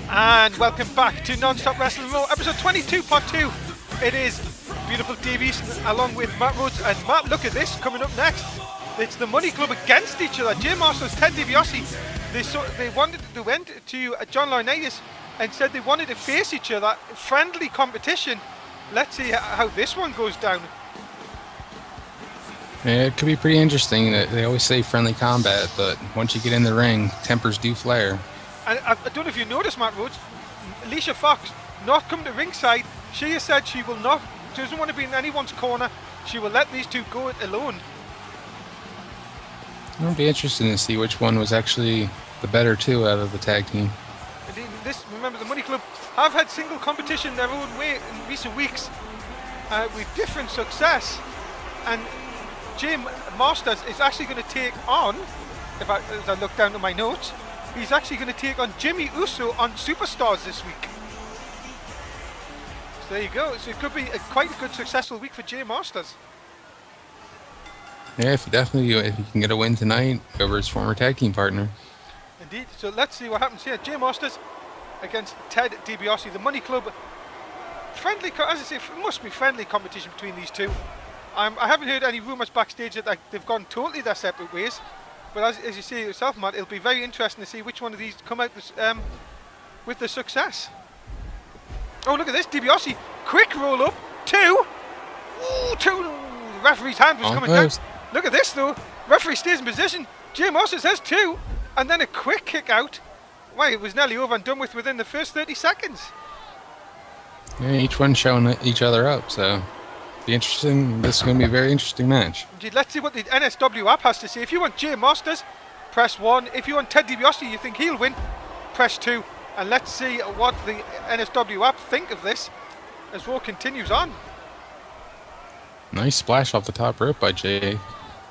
And welcome back to Non-Stop Wrestling Raw, episode 22, part 2. It is beautiful Dave Easton along with Matt Rhodes. And Matt, look at this coming up next. It's the Money Club against each other. Jay Masters, Ted DiBiase. They went to John Laurinaitis and said they wanted to face each other. Friendly competition. Let's see how this one goes down. Yeah, it could be pretty interesting. They always say friendly combat, but once you get in the ring, tempers do flare. And I don't know if you noticed, Matt Rhodes, Alicia Fox not come to ringside. She has said she doesn't want to be in anyone's corner. She will let these two go it alone. It'll be interesting to see which one was actually the better two out of the tag team. Remember, the Money Club have had single competition their own way in recent weeks with different success. And Jay Masters is actually going to take on, as I look down at my notes, he's actually going to take on Jimmy Uso on Superstars this week. So there you go. So it could be quite a good, successful week for Jay Masters. Yeah, if he can get a win tonight over his former tag team partner. Indeed. So let's see what happens here. Jay Masters against Ted DiBiase. The Money Club. Friendly, as I say, it must be friendly competition between these two. I haven't heard any rumours backstage that they've gone totally their separate ways. But as you say yourself, Matt, it'll be very interesting to see which one of these come out with the success. Oh, look at this. DiBiase. Quick roll up. Two. Ooh, two. The referee's hand was coming down. Look at this, though. Referee stays in position. Jay Masters has two. And then a quick kick out. Well, it was nearly over and done with within the first 30 seconds. Yeah, each one showing each other up, so be interesting. This is going to be a very interesting match. Indeed, let's see what the NSW app has to say. If you want Jay Masters, press 1. If you want Ted DiBiase, you think he'll win, press 2. And let's see what the NSW app think of this as Raw continues on. Nice splash off the top rope by Jay.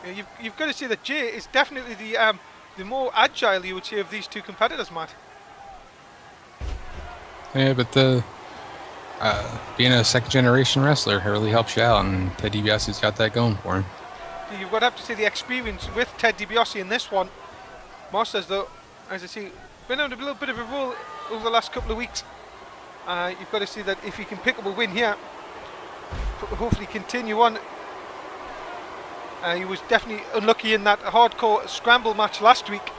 Yeah, you've got to see that Jay is definitely the more agile, you would say, of these two competitors, Matt. Yeah, but being a second-generation wrestler really helps you out, and Ted DiBiase's got that going for him. You've got to have to see the experience with Ted DiBiase in this one. Masters, though, as I see, been on a little bit of a roll over the last couple of weeks. You've got to see that if he can pick up a win here, hopefully continue on. He was definitely unlucky in that hardcore scramble match last week.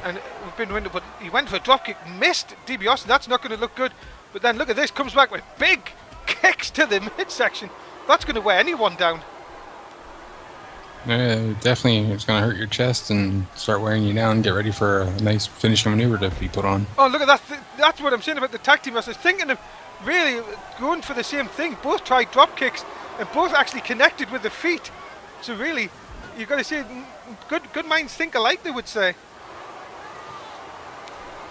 And we've been winning, but he went for a dropkick, missed DiBiase. That's not going to look good. But then look at this, comes back with big kicks to the midsection. That's going to wear anyone down. Yeah, definitely. It's going to hurt your chest and start wearing you down. Get ready for a nice finishing maneuver to be put on. Oh, look at that. That's what I'm saying about the tag team. I was thinking of really going for the same thing. Both tried drop kicks and both actually connected with the feet. So really, you've got to say, good minds think alike, they would say.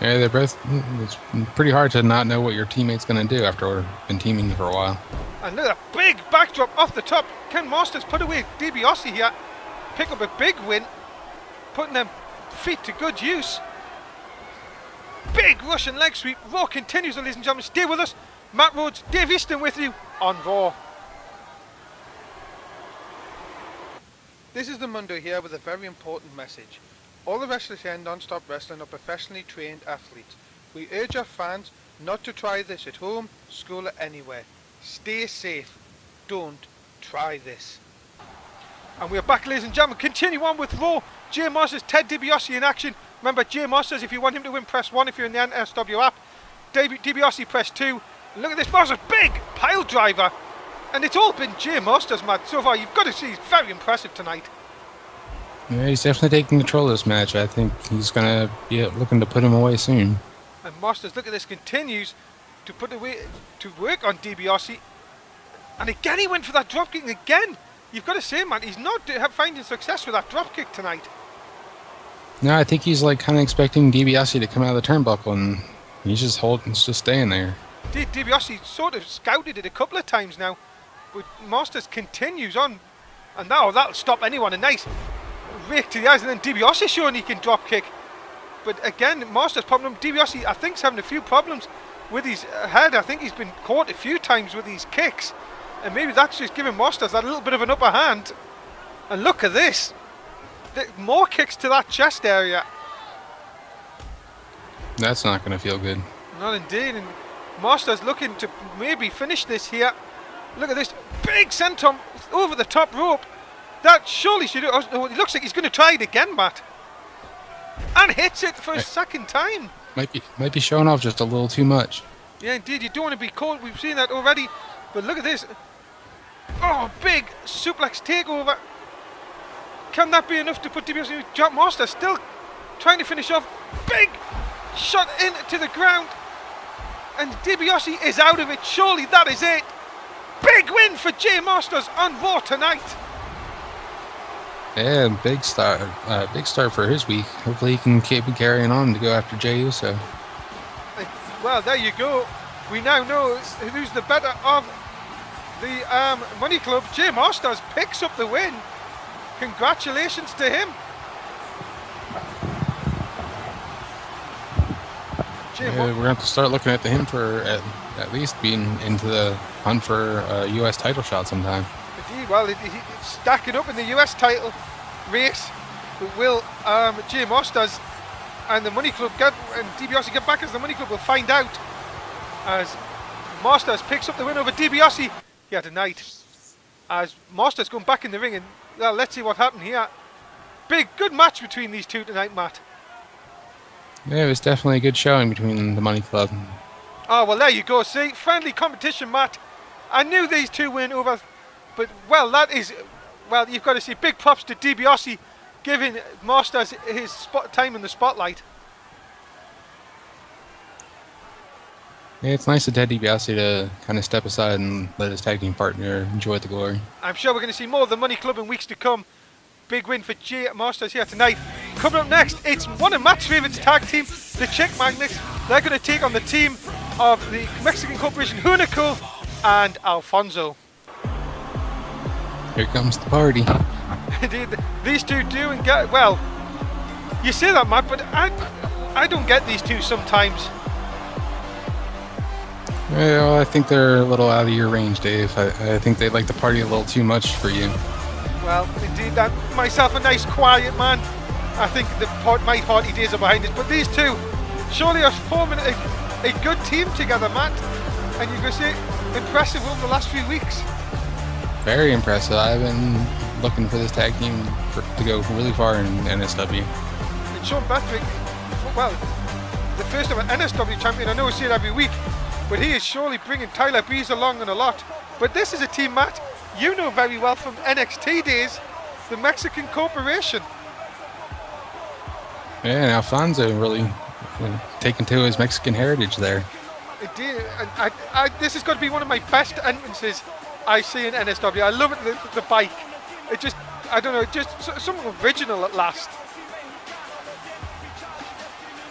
Yeah, they're both. It's pretty hard to not know what your teammate's going to do after we've been teaming for a while. And look at that big backdrop off the top. Ken Masters put away DiBiase here. Pick up a big win. Putting them feet to good use. Big Russian leg sweep. Raw continues, ladies and gentlemen. Stay with us. Matt Rhodes, Dave Easton with you on Raw. This is the Mundo here with a very important message. All the wrestlers here in Non-Stop Wrestling are professionally trained athletes. We urge our fans not to try this at home, school or anywhere. Stay safe. Don't try this. And we are back, ladies and gentlemen. Continue on with Raw. Jay Masters, Ted DiBiase in action. Remember, Jay Masters, if you want him to win, press 1. If you're in the NSW app, DiBiase, press 2. And look at this, Masters, big pile driver. And it's all been Jay Masters, Matt. So far, you've got to see, he's very impressive tonight. Yeah, he's definitely taking control of this match. I think he's going to be looking to put him away soon. And Masters, look at this, continues to work on DiBiase. And again, he went for that dropkick again. You've got to say, man, he's not finding success with that dropkick tonight. No, I think he's kind of expecting DiBiase to come out of the turnbuckle, and he's just staying there. DiBiase sort of scouted it a couple of times now, but Masters continues on, and now that'll stop anyone. A nice rake to the eyes, and then DiBiase showing he can drop kick. But again, Masters popping up. DiBiase, I think, is having a few problems with his head. I think he's been caught a few times with these kicks, and maybe that's just giving Masters that little bit of an upper hand. And look at this. More kicks to that chest area. That's not going to feel good. Not indeed. And Masters looking to maybe finish this here. Look at this big senton over the top rope. That surely should. Oh, it looks like he's going to try it again, Matt, and hits it for a second time. Might be showing off just a little too much. Yeah, indeed. You don't want to be caught. We've seen that already. But look at this. Oh, big suplex takeover. Can that be enough to put DiBiase? Jack Master still trying to finish off. Big shot into the ground. And DiBiase is out of it. Surely that is it. Big win for Jay Masters on Raw tonight. Yeah, big start for his week. Hopefully he can keep carrying on to go after Jey Uso. Well, there you go. We now know who's the better of the Money Club. Jay Masters picks up the win. Congratulations to him. We're going to have to start looking at him for at least being into the hunt for a U.S. title shot sometime. Indeed, well, he's stacking up in the US title race. But will Jay Masters and the Money Club and DiBiase get back as the Money Club? We'll find out as Masters picks up the win over DiBiase here tonight. As Masters going back in the ring, and well, let's see what happened here. Good match between these two tonight, Matt. Yeah, it was definitely a good showing between the Money Club. Oh, well, there you go. See, friendly competition, Matt. I knew these two win over. But, well, that is, well, you've got to see big props to DiBiase giving Masters his time in the spotlight. Yeah, it's nice of Ted DiBiase to kind of step aside and let his tag team partner enjoy the glory. I'm sure we're going to see more of the Money Club in weeks to come. Big win for Jay Masters here tonight. Coming up next, it's one of Matt's favourites tag team, the Chick Magnets. They're going to take on the team of the Mexican Corporation, Hunico and Alfonso. Here comes the party. Indeed, these two do and get, well, you say that, Matt, but I don't get these two sometimes. Well, I think they're a little out of your range, Dave. I think they like to party a little too much for you. Well, indeed, that myself a nice quiet man. I think my party days are behind us, but these two surely are forming a good team together, Matt. And you can say impressive over the last few weeks. Very impressive. I've been looking for this tag team to go really far in NSW. And Sean Bethwick, well, the first ever NSW champion. I know we see it every week, but he is surely bringing Tyler Breeze along and a lot. But this is a team, Matt, you know very well from NXT days, the Mexican Corporation. Yeah, and Alfonso really taken to his Mexican heritage there. Indeed, and this is going to be one of my best entrances I see in NSW. I love it, the bike. It just, I don't know, just something original at last.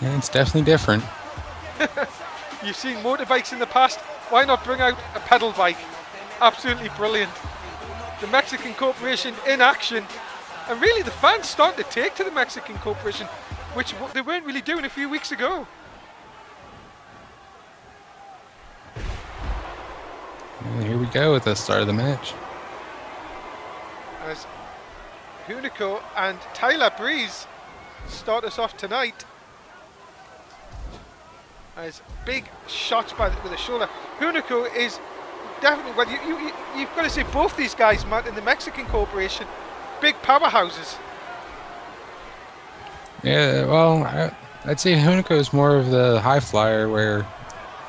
Yeah, it's definitely different. You've seen motorbikes in the past. Why not bring out a pedal bike? Absolutely brilliant. The Mexican Corporation in action. And really the fans starting to take to the Mexican Corporation, which they weren't really doing a few weeks ago. And here we go with the start of the match. As Hunico and Tyler Breeze start us off tonight. As big shots with the shoulder. Hunico is definitely, well, you've got to say both these guys, Matt, in the Mexican Corporation, big powerhouses. Yeah, well, I'd say Hunico is more of the high flyer, where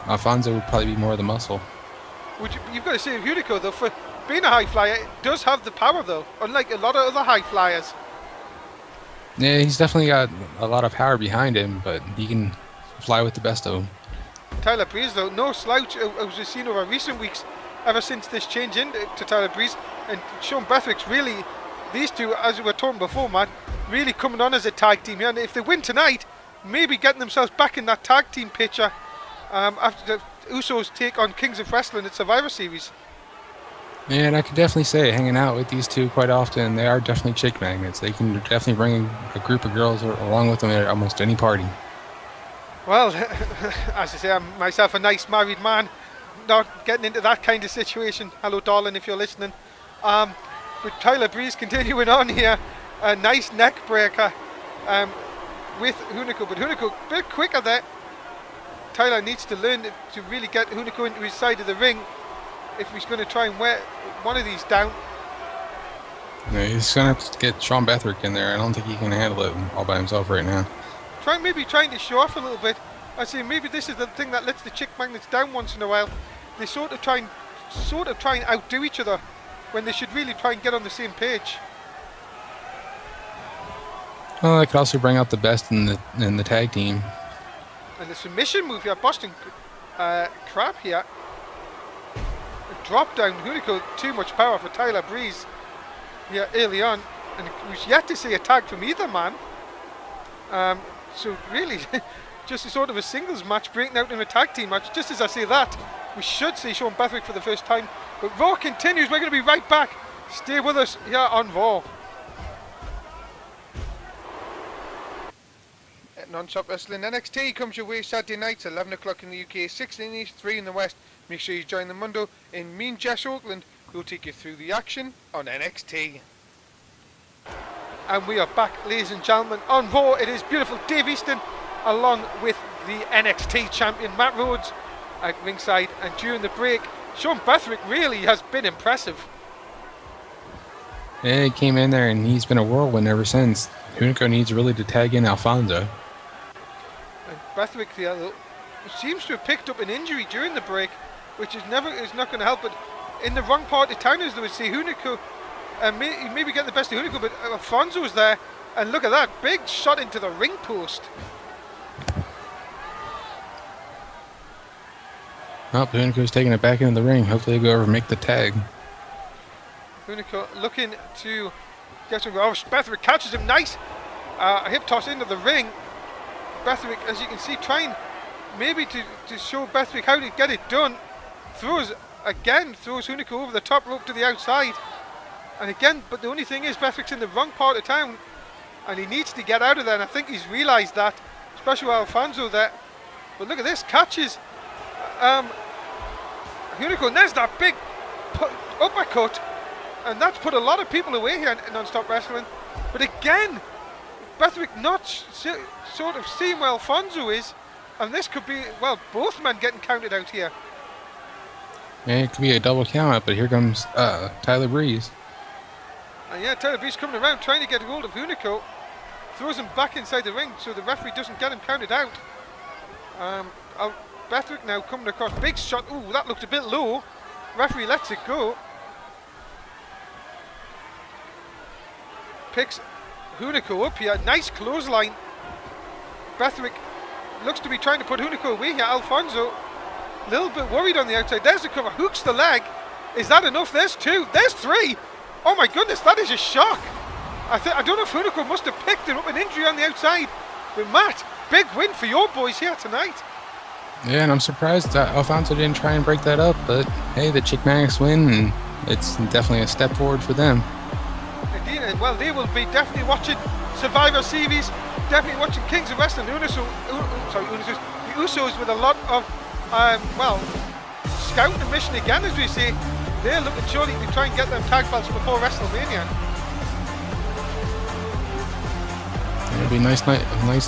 Alfonso would probably be more of the muscle. You've got to say Hunico, though, for being a high flyer, does have the power, though, unlike a lot of other high flyers. Yeah, he's definitely got a lot of power behind him, but he can fly with the best of them. Tyler Breeze, though, no slouch, as we've seen over recent weeks, ever since this change into Tyler Breeze. And Sean Bethwick's really, these two, as we were talking before, Matt, really coming on as a tag team here. And if they win tonight, maybe getting themselves back in that tag team picture after the Usos take on Kings of Wrestling at Survivor Series. Yeah, and I could definitely say, hanging out with these two quite often, they are definitely chick magnets. They can definitely bring a group of girls along with them at almost any party. Well, as I say, I'm myself a nice married man, not getting into that kind of situation. Hello, darling, if you're listening. But Tyler Breeze continuing on here, a nice neck breaker with Hunico, but Hunico a bit quicker there. Tyler needs to learn to really get Hunico into his side of the ring if he's going to try and wear one of these down. No, he's going to have to get Sean Bethrick in there. I don't think he can handle it all by himself right now. Maybe trying to show off a little bit. I say maybe this is the thing that lets the chick magnets down once in a while. They sort of try and outdo each other when they should really try and get on the same page. Well, I could also bring out the best in the tag team. And the submission move here, Boston Crab here. A drop down, Hunico, too much power for Tyler Breeze here early on. And we've yet to see a tag from either man. So really, just a sort of a singles match breaking out in a tag team match. Just as I say that, we should see Sean Bethwick for the first time. But Raw continues, we're going to be right back. Stay with us here on Raw. Non-stop wrestling NXT comes your way Saturday nights, 11 o'clock in the UK, 6 in the East, 3 in the West. Make sure you join the Mundo in Mean Jess Oakland, who'll take you through the action on NXT. And we are back, ladies and gentlemen, on Raw. It is beautiful Dave Easton along with the NXT champion Matt Rhodes at ringside. And during the break, Sean Bethwick really has been impressive. Yeah, he came in there and he's been a whirlwind ever since. Hunico needs really to tag in Alfonso. And Bethwick seems to have picked up an injury during the break, which is not going to help. But in the wrong part of town, as they would say, Hunico maybe getting the best of Hunico, but Alfonso's there, and look at that big shot into the ring post. Oh, Hunico's taking it back into the ring. Hopefully they go over and make the tag. Hunico looking to get some. Oh, Bethwick catches him, nice a hip toss into the ring. Bethwick, as you can see, trying maybe to show Bethwick how to get it done. Throws Hunico over the top rope to the outside. And again, but the only thing is Bethwick's in the wrong part of town and he needs to get out of there, and I think he's realised that, especially with Alfonso there. But look at this, catches Hunico, and there's that big uppercut, and that's put a lot of people away here in Non-Stop Wrestling. But again, Bethwick not sort of seeing where Alfonso is, and this could be, well, both men getting counted out here. Yeah, it could be a double count out, but here comes Tyler Breeze. And yeah, Tyler Breeze coming around trying to get hold of Hunico. Throws him back inside the ring so the referee doesn't get him counted out. Bethwick now coming across, big shot. Ooh, that looked a bit low. Referee lets it go. Picks Hunico up here. Nice clothesline. Bethwick looks to be trying to put Hunico away here. Alfonso, a little bit worried on the outside. There's the cover. Hooks the leg. Is that enough? There's two. There's three. Oh my goodness, that is a shock. I don't know if Hunico must have picked it up, an injury on the outside. But Matt, big win for your boys here tonight. Yeah, and I'm surprised that Alfonso didn't try and break that up, but hey, the Chick Magnets win, and it's definitely a step forward for them. Indeed, and well, they will be definitely watching Survivor Series, definitely watching Kings of Wrestling, the Usos with a lot of, scouting and mission again, as we say. They're looking surely to try and get them tag belts before WrestleMania. It'll be a nice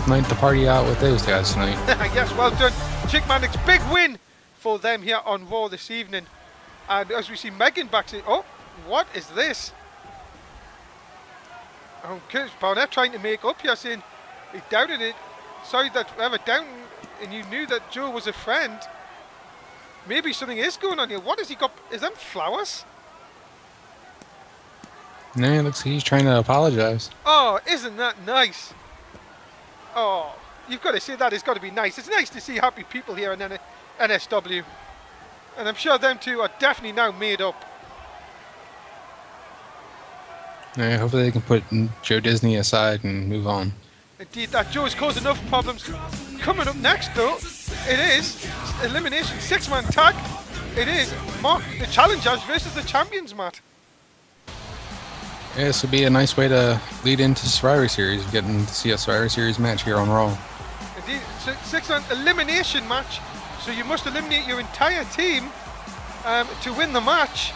night to party out with those guys tonight. Yes, well done. Chick Magnets, big win for them here on Raw this evening. And as we see Megan backstage, oh, what is this? Oh, Curtis Barnett trying to make up here, saying he doubted it. Sorry that ever doubting, and you knew that Joe was a friend. Maybe something is going on here. What has he got? Is them flowers? No, it looks like he's trying to apologize. Oh, isn't that nice? Oh, you've got to say that. It's got to be nice. It's nice to see happy people here in NSW. And I'm sure them two are definitely now made up. Yeah, hopefully they can put Joe Disney aside and move on. Indeed, that Joe's caused enough problems. Coming up next, though, it is elimination 6-man tag. It is the challengers versus the champions, Matt. Yeah, this would be a nice way to lead into Survivor Series, getting to see a Survivor Series match here on Raw. Indeed, 6-man elimination match. So you must eliminate your entire team to win the match.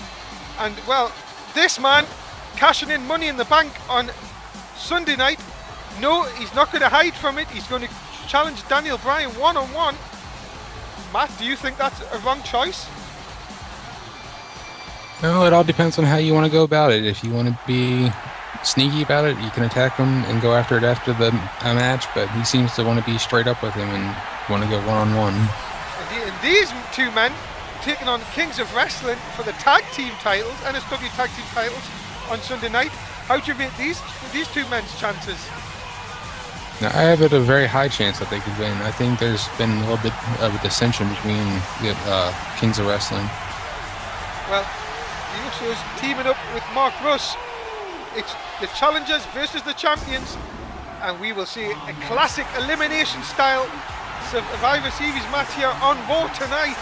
And, well, this man cashing in Money in the Bank on Sunday night. No, he's not going to hide from it. He's going to challenge Daniel Bryan one-on-one. Matt, do you think that's a wrong choice? No, it all depends on how you want to go about it. If you want to be sneaky about it, you can attack him and go after it after the match, but he seems to want to be straight up with him and want to go one-on-one. And these two men taking on Kings of Wrestling for the tag team titles, NSW tag team titles, on Sunday night. How do you rate these two men's chances? Now, I have it a very high chance that they could win. I think there's been a little bit of a dissension between the Kings of Wrestling. Well, the Usos teaming up with Mark Russ. It's the challengers versus the champions, and we will see a classic elimination style Survivor Series match here on Raw tonight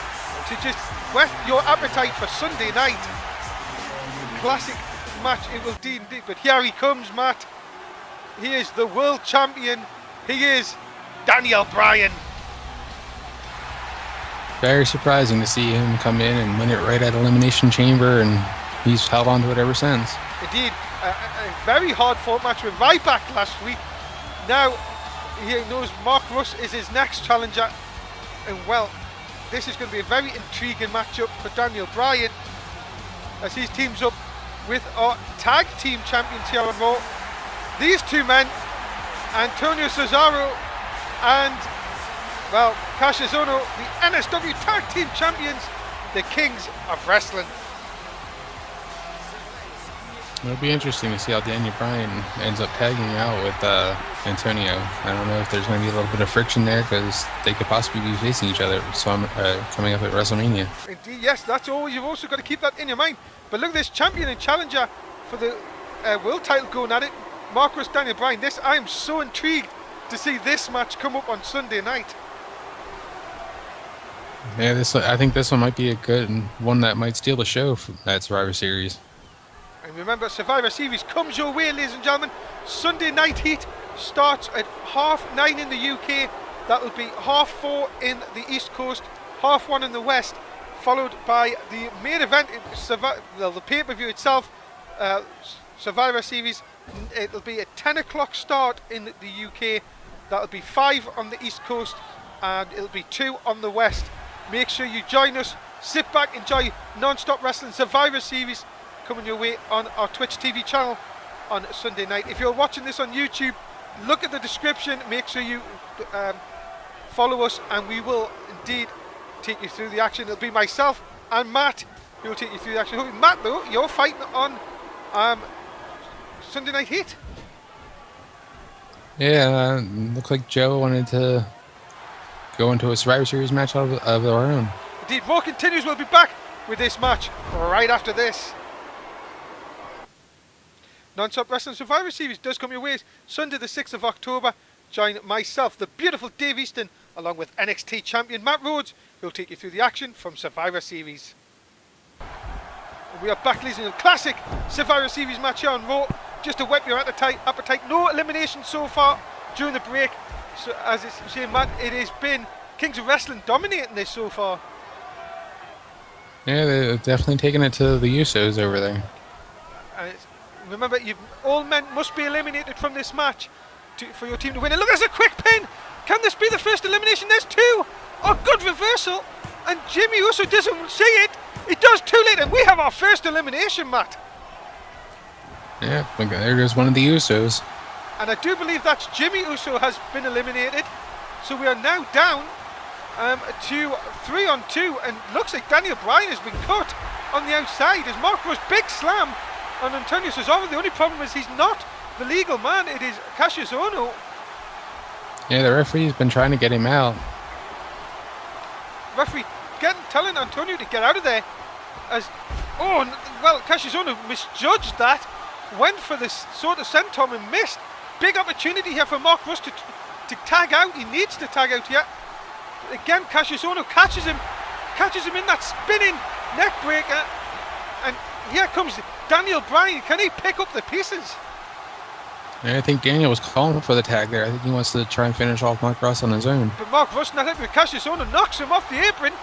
to just whet your appetite for Sunday night. Classic match it will indeed. But here he comes, Matt. He is the world champion. He is Daniel Bryan. Very surprising to see him come in and win it right at Elimination Chamber, and he's held on to it ever since. Indeed, a very hard fought match with Ryback last week. Now he knows Mark Russ is his next challenger, and well, this is going to be a very intriguing matchup for Daniel Bryan as he teams up with our tag team champions here on Raw. These two men, Antonio Cesaro and, well, Cassius Ohno, the NSW Tag Team Champions, the Kings of Wrestling. It'll be interesting to see how Daniel Bryan ends up tagging out with Antonio. I don't know if there's going to be a little bit of friction there because they could possibly be facing each other coming up at WrestleMania. Indeed, yes, that's always, you've also got to keep that in your mind. But look at this champion and challenger for the world title going at it. Marcus Daniel Bryan. I am so intrigued to see this match come up on Sunday night. Yeah, I think this one might be a good one that might steal the show at Survivor Series. And remember, Survivor Series comes your way, ladies and gentlemen. Sunday Night Heat starts at 9:30 in the UK. That will be 4:30 in the East Coast, 1:30 in the West, followed by the main event, the pay-per-view itself, Survivor Series. It'll be a 10 o'clock start in the UK. That'll be 5 on the East Coast, and it'll be 2 on the West. Make sure you join us. Sit back, enjoy non-stop wrestling Survivor Series coming your way on our Twitch TV channel on Sunday night. If you're watching this on YouTube, look at the description. Make sure you follow us, and we will indeed take you through the action. It'll be myself and Matt who will take you through the action. Matt, though, you're fighting on Sunday Night Heat. Yeah, looks like Joe wanted to go into a Survivor Series match of our own. Indeed, Raw continues. We'll be back with this match right after this. Non-stop wrestling Survivor Series does come your way Sunday the 6th of October. Join myself, the beautiful Dave Easton, along with NXT champion Matt Rhodes, who will take you through the action from Survivor Series. We are back, ladies and gentlemen. Classic Survivor Series match here on Raw, just to whet your appetite. No elimination so far during the break. So, as it's saying, Matt, it has been Kings of Wrestling dominating this so far. Yeah, they're definitely taking it to the Usos over there. And remember, all men must be eliminated from this match for your team to win. And look, there's a quick pin. Can this be the first elimination? There's 2. Oh, good reversal. And Jimmy Uso doesn't see it. It does too late, and we have our first elimination, Matt. Yeah, there goes one of the Usos. And I do believe that's Jimmy Uso has been eliminated. So we are now down to 3 on 2, and looks like Daniel Bryan has been cut on the outside as Mark Russ big slam on Antonio Cesaro. The only problem is he's not the legal man. It is Cassius Ohno. Yeah, the referee's been trying to get him out. Referee telling Antonio to get out of there. Cassius Ohno misjudged that. Went for this sort of senton and missed. Big opportunity here for Mark Russ to tag out. He needs to tag out here. Again, Cassius Ohno catches him in that spinning neck breaker. And here comes Daniel Bryan. Can he pick up the pieces? I think Daniel was calling for the tag there. I think he wants to try and finish off Mark Russ on his own. But Mark Russ not happy with Cassius Ohno, knocks him off the apron.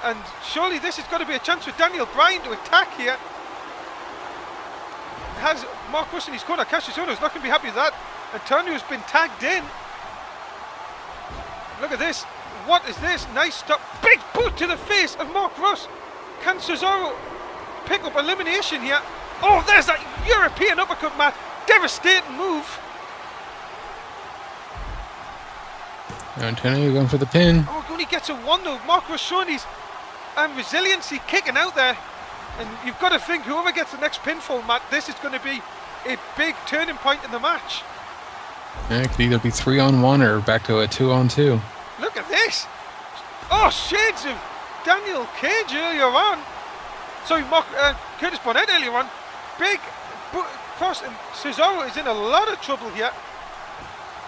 And surely this has got to be a chance for Daniel Bryan to attack here. Has Mark Russ in his corner. Cassius Ohno is not going to be happy with that. Antonio's been tagged in. Look at this. What is this? Nice stop. Big boot to the face of Mark Russ. Can Cesaro pick up elimination here? Oh, there's that European uppercut, Matt. Devastating move. Antonio going for the pin. Oh, only gets a 1 though. Mark Russ showing his resiliency, kicking out there. And you've got to think whoever gets the next pinfall, Matt, this is going to be a big turning point in the match. Yeah, it could either be 3-on-1 or back to a 2-on-2. Look at this. Oh, shades of Daniel Cage earlier on. Sorry, Curtis Barnett earlier on. Big cross, and Cesaro is in a lot of trouble here.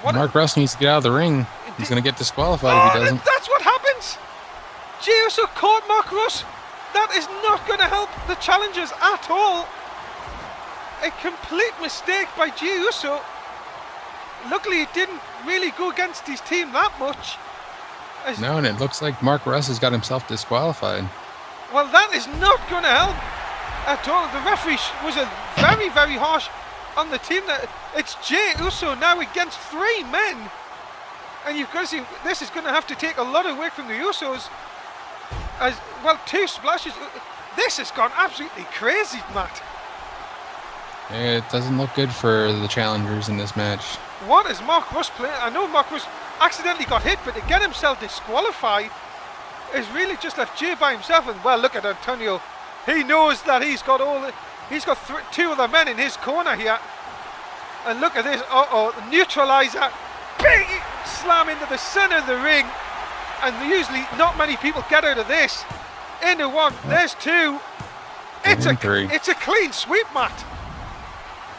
Mark Russ needs to get out of the ring. He's going to get disqualified if he doesn't. That's what happens. Jey Uso caught Mark Russ. That is not going to help the challengers at all. A complete mistake by Jey Uso. Luckily, it didn't really go against his team that much. No, and it looks like Mark Russ has got himself disqualified. Well, that is not going to help at all. The referee was very, very harsh on the team. It's Jey Uso now against 3 men. And you've got to see, this is going to have to take a lot of work from the Usos. As well, 2 splashes. This has gone absolutely crazy, Matt. It doesn't look good for the challengers in this match. What is Mark Russ playing? I know Mark Russ accidentally got hit, but to get himself disqualified is really just left Jey by himself. And well, look at Antonio. He knows that he's got 2 other men in his corner here. And look at this. Neutralizer. Big slam into the center of the ring. And usually not many people get out of this. Into 1. There's 2. It's a clean sweep, Matt.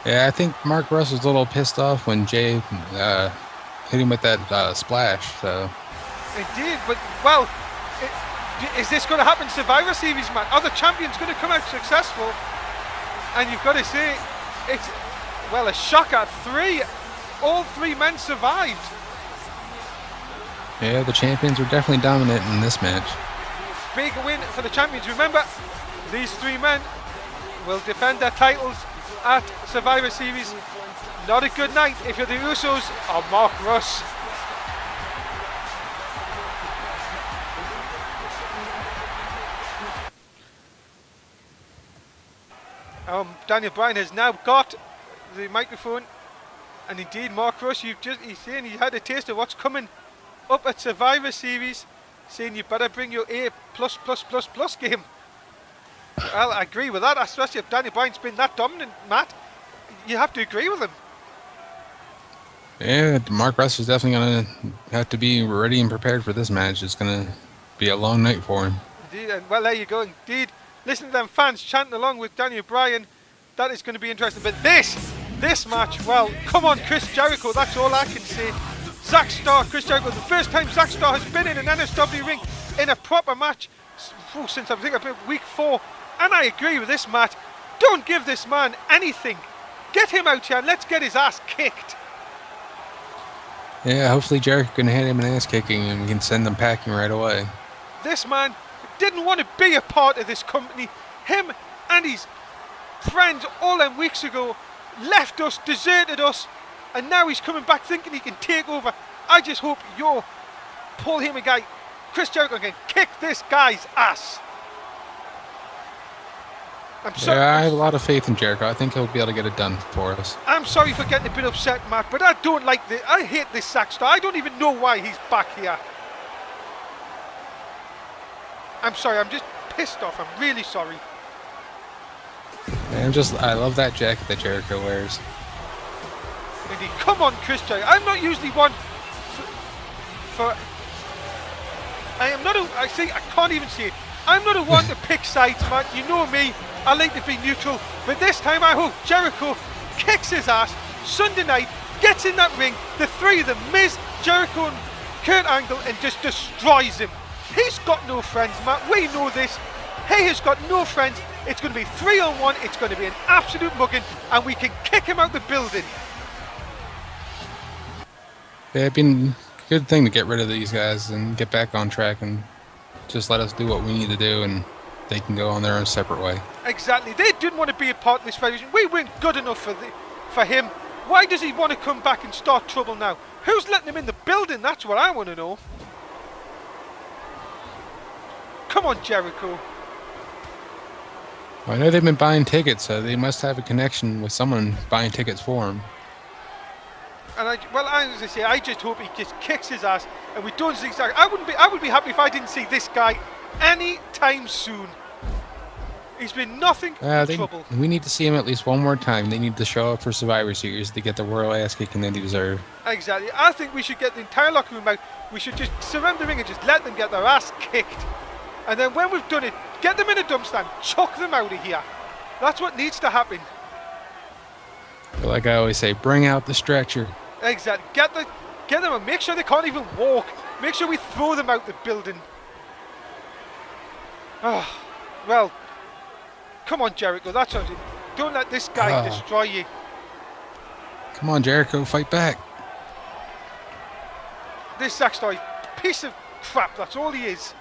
Yeah, I think Mark Russ was a little pissed off when Jey hit him with that splash. So. Indeed, but well, is this going to happen Survivor Series, Matt? Are the champions going to come out successful? And you've got to say, it's, well, a shocker. 3, all 3 men survived. Yeah, the champions were definitely dominant in this match. Big win for the champions. Remember, these 3 men will defend their titles at Survivor Series. Not a good night if you're the Usos or Mark Russ. Daniel Bryan has now got the microphone, and indeed Mark Russ, he's saying he had a taste of what's coming up at Survivor Series, saying you better bring your A+++ game. Well, I agree with that, especially if Daniel Bryan's been that dominant, Matt. You have to agree with him. Yeah, Mark Russ is definitely going to have to be ready and prepared for this match. It's going to be a long night for him. Indeed, and well, there you go. Indeed, listen to them fans chanting along with Daniel Bryan. That is going to be interesting. But this match, well, come on, Chris Jericho. That's all I can say. Zack Starr, Chris Jericho. The first time Zack Starr has been in an NSW ring in a proper match since I think about week 4. And I agree with this, Matt. Don't give this man anything. Get him out here and let's get his ass kicked. Yeah, hopefully Jericho can hit him an ass kicking and we can send them packing right away. This man didn't want to be a part of this company. Him and his friends all them weeks ago left us, deserted us, and now he's coming back thinking he can take over. I just hope your Paul Heyman guy, Chris Jericho, can kick this guy's ass. I have a lot of faith in Jericho. I think he'll be able to get it done for us. I'm sorry for getting a bit upset, Matt, but I don't like this. I hate this Zack Starr. I don't even know why he's back here. I'm sorry. I'm just pissed off. I'm really sorry. I love that jacket that Jericho wears. Indeed. Come on, Chris Jericho. I'm not usually one for I am not I can't even see it. I'm not a one to pick sides, man. You know me. I like to be neutral. But this time I hope Jericho kicks his ass Sunday night, gets in that ring, the 3 of them, Miz, Jericho and Kurt Angle, and just destroys him. He's got no friends, Matt. We know this. He has got no friends. It's going to be 3-on-1. It's going to be an absolute mugging, and we can kick him out the building. Yeah, it'd been a good thing to get rid of these guys and get back on track and just let us do what we need to do, and they can go on their own separate way. Exactly. They didn't want to be a part of this federation. We weren't good enough for him. Why does he want to come back and start trouble now? Who's letting him in the building? That's what I want to know. Come on, Jericho. Well, I know they've been buying tickets, so they must have a connection with someone buying tickets for him. And as I say, I just hope he just kicks his ass and we don't zigzag. I would be happy if I didn't see this guy any time soon. He's been nothing but trouble. We need to see him at least one more time. They need to show up for Survivor Series to get the royal ass kicking that they deserve. Exactly. I think we should get the entire locker room out. We should just surround the ring and just let them get their ass kicked. And then when we've done it, get them in a dump stand, chuck them out of here. That's what needs to happen. But like I always say, bring out the stretcher. Exactly. Get them and make sure they can't even walk. Make sure we throw them out the building. Oh, well, come on, Jericho. That's what I'm saying. Don't let this guy destroy you. Come on, Jericho, fight back. This Zack Story, piece of crap. That's all he is.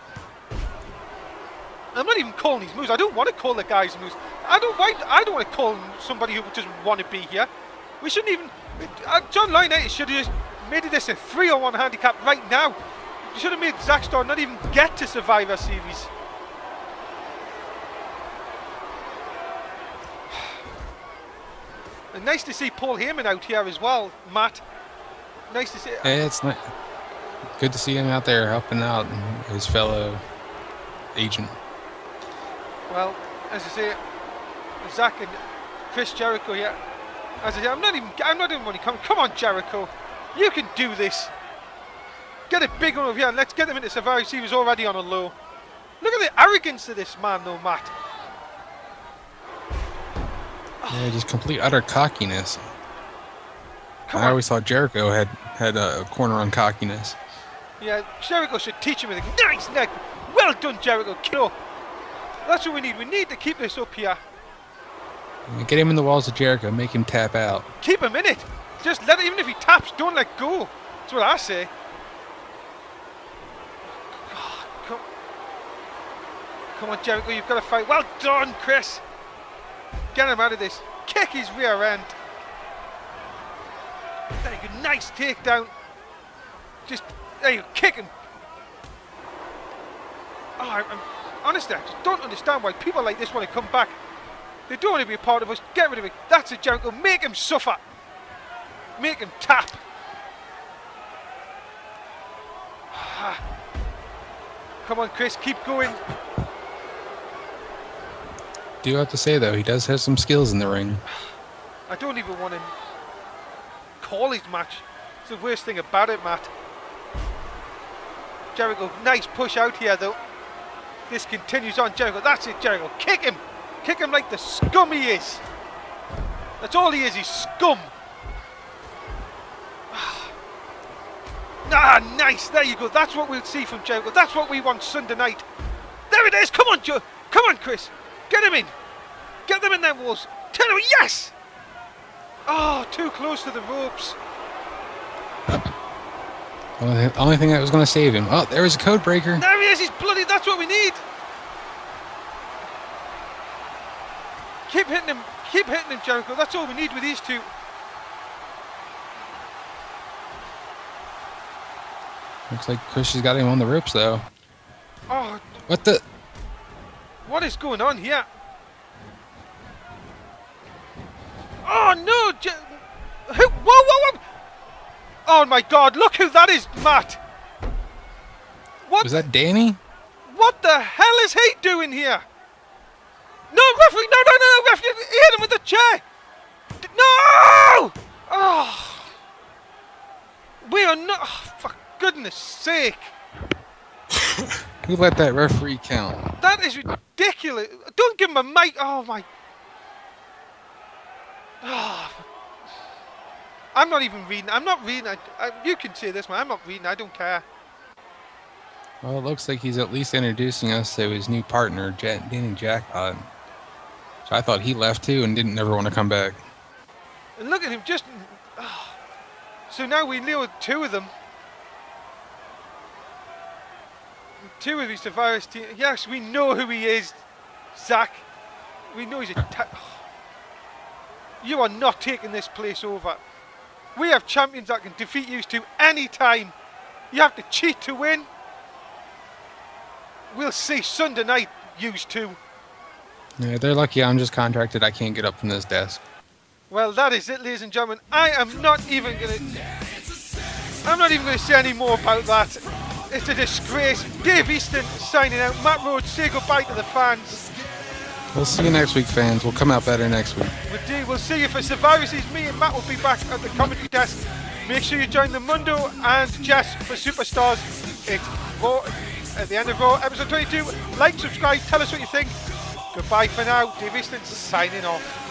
I'm not even calling these moves. I don't want to call the guys moves. I don't want to call somebody who doesn't want to be here. We shouldn't even. John Laurinaitis should have just made this a 3-on-1 handicap right now. You should have made Zack Story not even get to Survivor Series. And nice to see Paul Heyman out here as well, Matt. Nice to see. Yeah, it's not good to see him out there helping out his fellow agent. Well, as I say, Zack and Chris Jericho here. As I say, I'm not even want to come. Come on, Jericho, you can do this. Get a big one over here and let's get them into Survivor Series already on a low. Look at the arrogance of this man, though, Matt. Yeah, just complete utter cockiness. I always thought Jericho had a corner on cockiness. Yeah, Jericho should teach him with a nice neck. Well done, Jericho. Keep up. That's what we need. We need to keep this up here. Get him in the walls of Jericho. Make him tap out. Keep him in it. Just let it. Even if he taps, don't let go. That's what I say. Come on, Jericho. You've got to fight. Well done, Chris. Get him out of this. Kick his rear end. There you go. Nice takedown. Just there you go. Kick him. Oh, honestly, I just don't understand why people like this want to come back. They don't want to be a part of us. Get rid of it. That's it, Jericho. Make him suffer. Make him tap. Come on, Chris. Keep going. Do have to say, though, he does have some skills in the ring. I don't even want to call his match. It's the worst thing about it, Matt. Jericho, nice push out here, though. This continues on, Jericho. That's it, Jericho. Kick him. Kick him like the scum he is. That's all he is. He's scum. Nice. There you go. That's what we'll see from Jericho. That's what we want Sunday night. There it is. Come on, Joe. Come on, Chris. Get him in. Get them in them walls. Tell him, yes! Oh, too close to the ropes. Well, the only thing that was going to save him. Oh, there was a code breaker. There he is. He's bloody. That's what we need. Keep hitting him. Keep hitting him, Jericho. That's all we need with these two. Looks like Chris has got him on the ropes, though. Oh. What the? What is going on here? Oh no! Whoa, whoa, whoa! Oh my God! Look who that is, Matt. What? Was that Danny? What the hell is he doing here? No, referee! No, no, no, referee! He hit him with the chair. No! Oh, we are not. Oh, for goodness sake! Who let that referee count? That is ridiculous. Don't give him a mic. Oh my. Oh. I'm not even reading. I'm not reading. You can say this, man. I'm not reading. I don't care. Well, it looks like he's at least introducing us to his new partner, Danny Jackpot. So I thought he left too and didn't ever want to come back. And look at him just. Oh. So now we know two of them. Two of these Survivors team. Yes, we know who he is, Zack. We know he's a. You are not taking this place over. We have champions that can defeat you two any time. You have to cheat to win. we'll see Sunday night, used to. Yeah, they're lucky I'm just contracted. I can't get up from this desk. Well, that is it, ladies and gentlemen. I'm not even gonna say any more about that. It's a disgrace. Dave Easton signing out. Matt Rhodes, say goodbye to the fans. We'll see you next week, fans. We'll come out better next week. We'll see you for Survivor Series. Me and Matt will be back at the commentary desk. Make sure you join the Mundo and Jess for Superstars. It's Raw at the end of Raw, episode 22. Like, subscribe, tell us what you think. Goodbye for now. Dave Easton signing off.